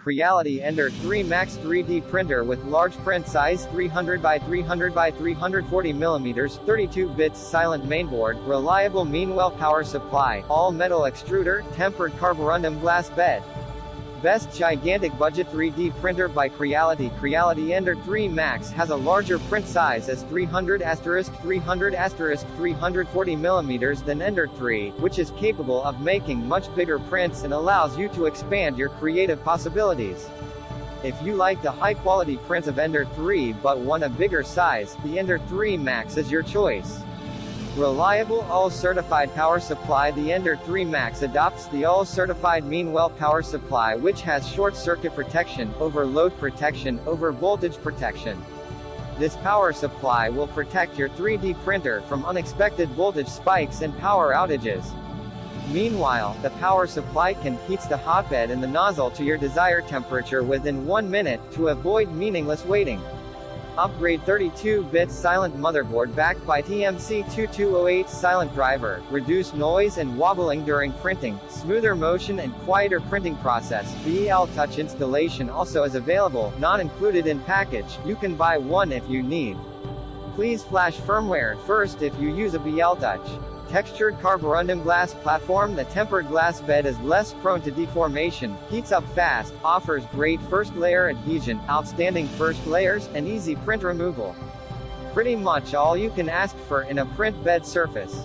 Creality Ender 3 Max 3D printer with large print size 300 by 300 by 340 mm, 32 bits silent mainboard, reliable Meanwell power supply, all metal extruder, tempered carborundum glass bed. Best gigantic budget 3D printer by Creality. Creality Ender 3 Max has a larger print size as 300 * 300 * 340 mm than Ender 3, which is capable of making much bigger prints and allows you to expand your creative possibilities. If you like the high-quality prints of Ender 3 but want a bigger size, the Ender 3 Max is your choice. Reliable all-certified power supply. The Ender 3 Max adopts the all-certified Meanwell power supply, which has short-circuit protection, overload protection, over-voltage protection. This power supply will protect your 3D printer from unexpected voltage spikes and power outages. Meanwhile, the power supply can heat the hotbed and the nozzle to your desired temperature within 1 minute, to avoid meaningless waiting. Upgrade 32-bit silent motherboard backed by TMC2208 silent driver, reduce noise and wobbling during printing, smoother motion and quieter printing process. BL Touch installation also is available, not included in package. You can buy one if you need. Please flash firmware first if you use a BL Touch. Textured carborundum glass platform. The tempered glass bed is less prone to deformation, heats up fast, offers great first layer adhesion, outstanding first layers, and easy print removal. Pretty much all you can ask for in a print bed surface.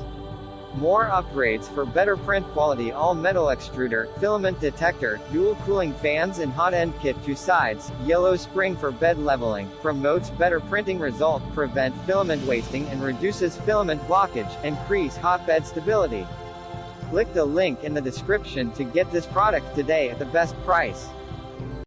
More upgrades for better print quality: all metal extruder, filament detector, dual cooling fans and hot end kit 2 sides, yellow spring for bed leveling, promotes better printing result, prevent filament wasting and reduces filament blockage, increase hotbed stability. Click the link in the description to get this product today at the best price.